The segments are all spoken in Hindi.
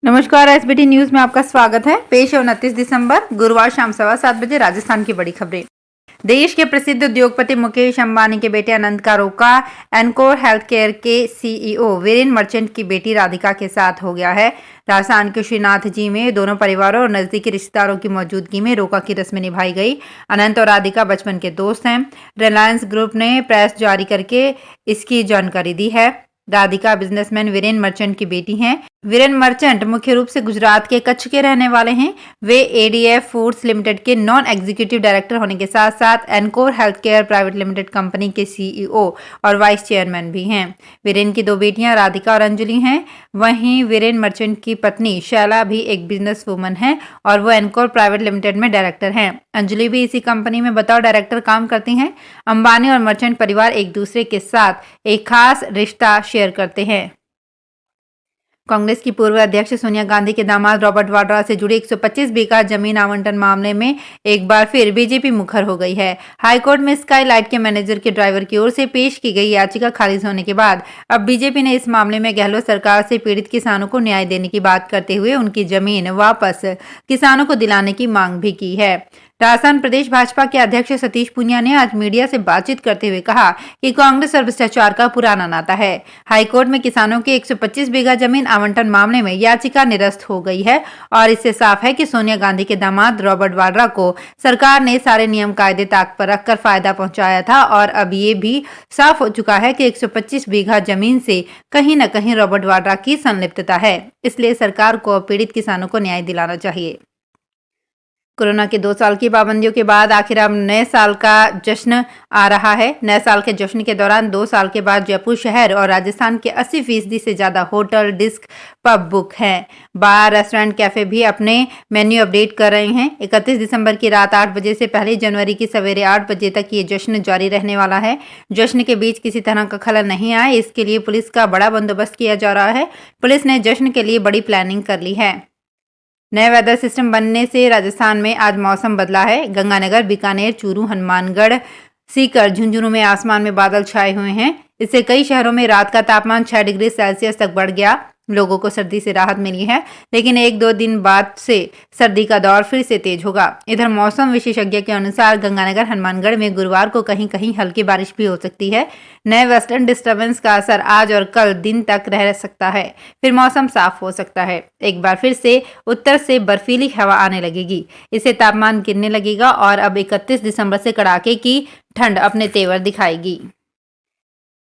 नमस्कार, एसबीटी न्यूज में आपका स्वागत है। पेश है 29 दिसंबर गुरुवार शाम 7:15 राजस्थान की बड़ी खबरें। देश के प्रसिद्ध उद्योगपति मुकेश अंबानी के बेटे अनंत का रोका एनकोर हेल्थ केयर के सीईओ वीरेन मर्चेंट की बेटी राधिका के साथ हो गया है। राजस्थान के श्रीनाथ जी में दोनों परिवारों और नजदीकी रिश्तेदारों की मौजूदगी में रोका की रस्में निभाई गई। अनंत और राधिका बचपन के दोस्त हैं। रिलायंस ग्रुप ने प्रेस जारी करके इसकी जानकारी दी है। राधिका बिजनेसमैन वीरेन मर्चेंट की बेटी हैं। वीरेन मर्चेंट मुख्य रूप से गुजरात के कच्छ के रहने वाले हैं। वे एडीएफ फूड्स लिमिटेड के नॉन एग्जीक्यूटिव डायरेक्टर होने के साथ साथ encore health care private limited company के सीईओ और वाइस चेयरमैन भी हैं। वीरेन की दो बेटियां राधिका और अंजलि हैं। वहीं वीरेन मर्चेंट की पत्नी शैला भी एक बिजनेस वूमन है और वो एनकोर प्राइवेट लिमिटेड में डायरेक्टर हैं। अंजलि भी इसी कंपनी में बतौर डायरेक्टर काम करती हैं। अंबानी और मर्चेंट परिवार एक दूसरे के साथ एक खास रिश्ता शेयर करते हैं। कांग्रेस की पूर्व अध्यक्ष सोनिया गांधी के दामाद रॉबर्ट वाड्रा से जुड़ी 125 बीघा जमीन आवंटन मामले में एक बार फिर बीजेपी मुखर हो गई है। हाईकोर्ट में स्काई लाइट के मैनेजर के ड्राइवर की ओर से पेश की गई याचिका खारिज होने के बाद अब बीजेपी ने इस मामले में गहलोत सरकार से पीड़ित किसानों को न्याय देने की बात करते हुए उनकी जमीन वापस किसानों को दिलाने की मांग भी की है। राजस्थान प्रदेश भाजपा के अध्यक्ष सतीश पूनिया ने आज मीडिया से बातचीत करते हुए कहा कि कांग्रेस और भ्रष्टाचार का पुराना नाता है। हाईकोर्ट में किसानों के 125 बीघा जमीन आवंटन मामले में याचिका निरस्त हो गई है और इससे साफ है कि सोनिया गांधी के दामाद रॉबर्ट वाड्रा को सरकार ने सारे नियम कायदे ताक पर रखकर फायदा पहुंचाया था और अब ये भी साफ हो चुका है कि 125 बीघा जमीन से कहीं न कहीं रॉबर्ट वाड्रा की संलिप्तता है। इसलिए सरकार को पीड़ित किसानों को न्याय दिलाना चाहिए। कोरोना के 2 साल की पाबंदियों के बाद आखिर अब नए साल का जश्न आ रहा है। नए साल के जश्न के दौरान 2 साल के बाद जयपुर शहर और राजस्थान के 80% से ज्यादा होटल, डिस्क, पब बुक हैं। बार, रेस्टोरेंट, कैफे भी अपने मेन्यू अपडेट कर रहे हैं। 31 दिसंबर की रात 8 बजे से 1 जनवरी की सवेरे 8 बजे तक ये जश्न जारी रहने वाला है। जश्न के बीच किसी तरह का खलल नहीं आए, इसके लिए पुलिस का बड़ा बंदोबस्त किया जा रहा है। पुलिस ने जश्न के लिए बड़ी प्लानिंग कर ली है। नए वेदर सिस्टम बनने से राजस्थान में आज मौसम बदला है। गंगानगर, बीकानेर, चूरू, हनुमानगढ़, सीकर, झुंझुनू में आसमान में बादल छाए हुए हैं। इससे कई शहरों में रात का तापमान 6 डिग्री सेल्सियस तक बढ़ गया। लोगों को सर्दी से राहत मिली है, लेकिन 1-2 दिन बाद से सर्दी का दौर फिर से तेज होगा। इधर मौसम विशेषज्ञ के अनुसार गंगानगर, हनुमानगढ़ में गुरुवार को कहीं कहीं हल्की बारिश भी हो सकती है। नए वेस्टर्न डिस्टर्बेंस का असर आज और कल दिन तक रह सकता है, फिर मौसम साफ हो सकता है। एक बार फिर से उत्तर से बर्फीली हवा आने लगेगी। इससे तापमान गिरने लगेगा और अब 31 दिसंबर से कड़ाके की ठंड अपने तेवर दिखाएगी।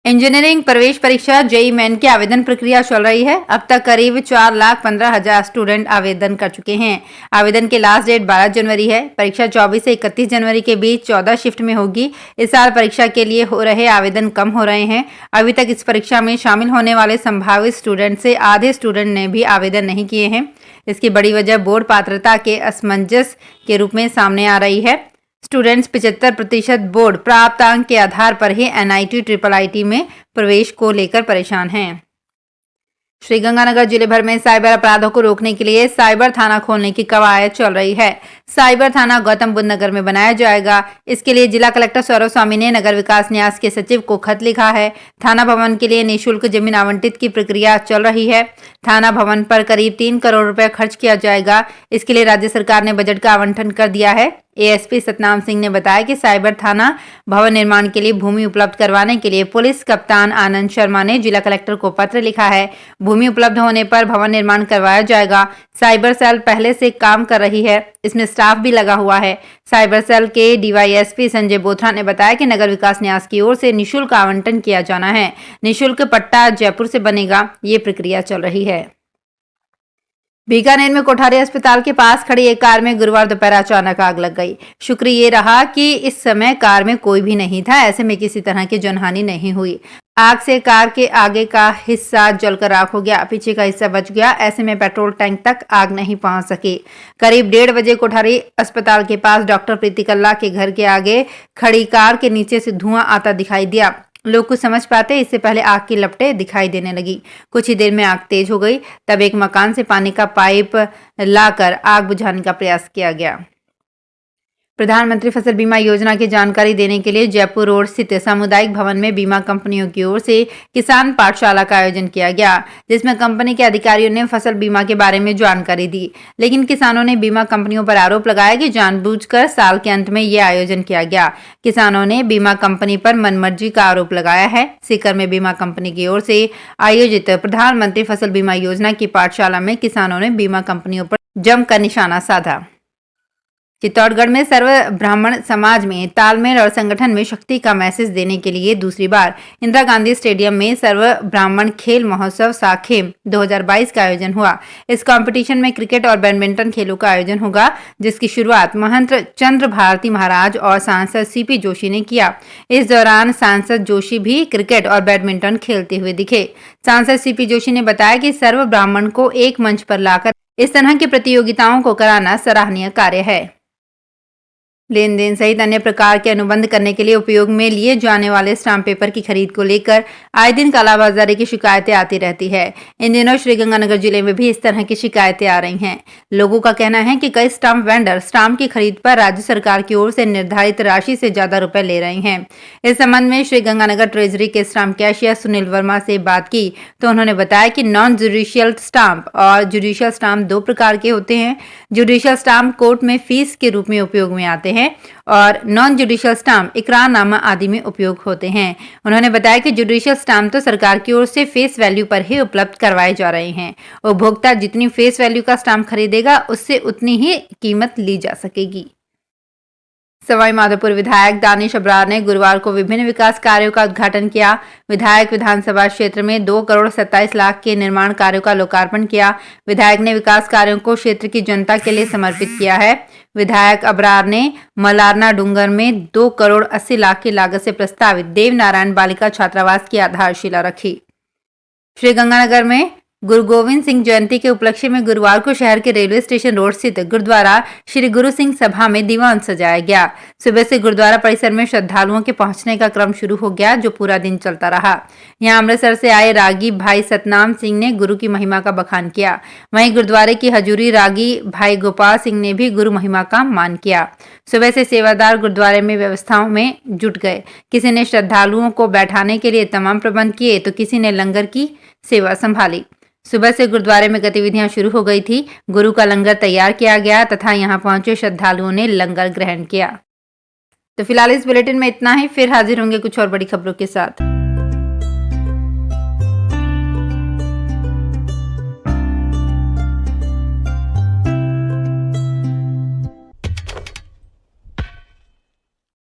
इंजीनियरिंग प्रवेश परीक्षा जेईई मेन की आवेदन प्रक्रिया चल रही है। अब तक करीब 4,15,000 स्टूडेंट आवेदन कर चुके हैं। आवेदन की लास्ट डेट 12 जनवरी है। परीक्षा 24 से 31 जनवरी के बीच 14 शिफ्ट में होगी। इस साल परीक्षा के लिए हो रहे आवेदन कम हो रहे हैं। अभी तक इस परीक्षा में शामिल होने वाले संभावित स्टूडेंट से आधे स्टूडेंट ने भी आवेदन नहीं किए हैं। इसकी बड़ी वजह बोर्ड पात्रता के असमंजस के रूप में सामने आ रही है। स्टूडेंट्स 75% बोर्ड प्राप्तांक के आधार पर ही एनआईटी, IIIT में प्रवेश को लेकर परेशान हैं। श्रीगंगानगर जिले भर में साइबर अपराधों को रोकने के लिए साइबर थाना खोलने की कवायद चल रही है। साइबर थाना गौतम बुद्ध नगर में बनाया जाएगा। इसके लिए जिला कलेक्टर सौरभ स्वामी ने नगर विकास न्यास के सचिव को खत लिखा है। थाना भवन के लिए निःशुल्क जमीन आवंटित की प्रक्रिया चल रही है। थाना भवन पर करीब 3 करोड़ रुपए खर्च किया जाएगा। इसके लिए राज्य सरकार ने बजट का आवंटन कर दिया है। एएसपी सतनाम सिंह ने बताया कि साइबर थाना भवन निर्माण के लिए भूमि उपलब्ध करवाने के लिए पुलिस कप्तान आनंद शर्मा ने जिला कलेक्टर को पत्र लिखा है। भूमि उपलब्ध होने पर भवन निर्माण करवाया जाएगा। साइबर सेल पहले से काम कर रही है, इसमें स्टाफ भी लगा हुआ है। साइबर सेल के डीवाईएसपी संजय बोथरा ने बताया कि नगर विकास न्यास की ओर से निःशुल्क आवंटन किया जाना है। निःशुल्क पट्टा जयपुर से बनेगा, ये प्रक्रिया चल रही है। बीकानेर में कोठारी अस्पताल के पास खड़ी एक कार में गुरुवार दोपहर अचानक आग लग गई। शुक्र ये रहा कि इस समय कार में कोई भी नहीं था। ऐसे में किसी तरह की जनहानि नहीं हुई। आग से कार के आगे का हिस्सा जलकर राख हो गया, पीछे का हिस्सा बच गया। ऐसे में पेट्रोल टैंक तक आग नहीं पहुंच सकी। करीब 1:30 बजे कोठारी अस्पताल के पास डॉक्टर प्रीति कल्ला के घर के आगे खड़ी कार के नीचे से धुआं आता दिखाई दिया। लोग कुछ समझ पाते इससे पहले आग की लपटें दिखाई देने लगी। कुछ ही देर में आग तेज हो गई। तब एक मकान से पानी का पाइप लाकर आग बुझाने का प्रयास किया गया। प्रधानमंत्री फसल बीमा योजना की जानकारी देने के लिए जयपुर रोड स्थित सामुदायिक भवन में बीमा कंपनियों की ओर से किसान पाठशाला का आयोजन किया गया, जिसमें कंपनी के अधिकारियों ने फसल बीमा के बारे में जानकारी दी। लेकिन किसानों ने बीमा कंपनियों पर आरोप लगाया कि जानबूझकर साल के अंत में ये आयोजन किया गया। किसानों ने बीमा कंपनी पर मनमर्जी का आरोप लगाया है। सीकर में बीमा कंपनी की ओर से आयोजित प्रधानमंत्री फसल बीमा योजना की पाठशाला में किसानों ने बीमा कंपनियों पर जमकर निशाना साधा। चित्तौड़गढ़ में सर्व ब्राह्मण समाज में तालमेल और संगठन में शक्ति का मैसेज देने के लिए दूसरी बार इंदिरा गांधी स्टेडियम में सर्व ब्राह्मण खेल महोत्सव साखेम 2022 का आयोजन हुआ। इस कंपटीशन में क्रिकेट और बैडमिंटन खेलों का आयोजन होगा, जिसकी शुरुआत महंत चंद्र भारती महाराज और सांसद सीपी जोशी ने किया। इस दौरान सांसद जोशी भी क्रिकेट और बैडमिंटन खेलते हुए दिखे। सांसद सीपी जोशी ने बताया कि सर्व ब्राह्मण को एक मंच पर लाकर इस तरह की प्रतियोगिताओं को कराना सराहनीय कार्य है। लेन देन सहित अन्य प्रकार के अनुबंध करने के लिए उपयोग में लिए जाने वाले स्टाम्प पेपर की खरीद को लेकर आए दिन कालाबाजारी की शिकायतें आती रहती है। इन दिनों श्रीगंगानगर जिले में भी इस तरह की शिकायतें आ रही हैं। लोगों का कहना है कि कई स्टाम्प वेंडर स्टाम्प की खरीद पर राज्य सरकार की ओर से निर्धारित राशि से ज्यादा रुपए ले रहे हैं। इस संबंध में श्रीगंगानगर ट्रेजरी के स्टाम्प कैशियर सुनील वर्मा से बात की तो उन्होंने बताया कि नॉन जुडिशियल स्टाम्प और जुडिशियल स्टाम्प दो प्रकार के होते हैं। जुडिशियल स्टाम्प कोर्ट में फीस के रूप में उपयोग में आते हैं और नॉन जुडिशियल स्टाम्प इकरारनामा आदि में उपयोग होते हैं। उन्होंने बताया कि जुडिशियल स्टाम्प तो सरकार की ओर से फेस वैल्यू पर ही उपलब्ध करवाए जा रहे हैं। उपभोक्ता जितनी फेस वैल्यू का स्टाम्प खरीदेगा उससे उतनी ही कीमत ली जा सकेगी। सवाई माधोपुर विधायक दानिश अब्रार ने गुरुवार को विभिन्न विकास कार्यों का उद्घाटन किया। विधायक विधानसभा क्षेत्र में 2 करोड़ 27 लाख के निर्माण कार्यों का लोकार्पण किया। विधायक ने विकास कार्यों को क्षेत्र की जनता के लिए समर्पित किया है। विधायक अब्रार ने मलारना डूंगर में 2 करोड़ 80 लाख की लागत से प्रस्तावित देव नारायण बालिका छात्रावास की आधारशिला रखी। श्रीगंगानगर में गुरु गोविंद सिंह जयंती के उपलक्ष्य में गुरुवार को शहर के रेलवे स्टेशन रोड स्थित गुरुद्वारा श्री गुरु सिंह सभा में दीवान सजाया गया। सुबह से गुरुद्वारा परिसर में श्रद्धालुओं के पहुंचने का क्रम शुरू हो गया, जो पूरा दिन चलता रहा। यहां अमृतसर से आए रागी भाई सतनाम सिंह ने गुरु की महिमा का बखान किया। वहीं गुरुद्वारे की हजूरी रागी भाई गोपाल सिंह ने भी गुरु महिमा का मान किया। सुबह से सेवादार गुरुद्वारे में व्यवस्थाओं में जुट गए। किसी ने श्रद्धालुओं को बैठाने के लिए तमाम प्रबंध किए तो किसी ने लंगर की सेवा संभाली। सुबह से गुरुद्वारे में गतिविधियां शुरू हो गई थी। गुरु का लंगर तैयार किया गया तथा यहां पहुंचे श्रद्धालुओं ने लंगर ग्रहण किया। तो फिलहाल इस बुलेटिन में इतना ही। फिर हाजिर होंगे कुछ और बड़ी खबरों के साथ।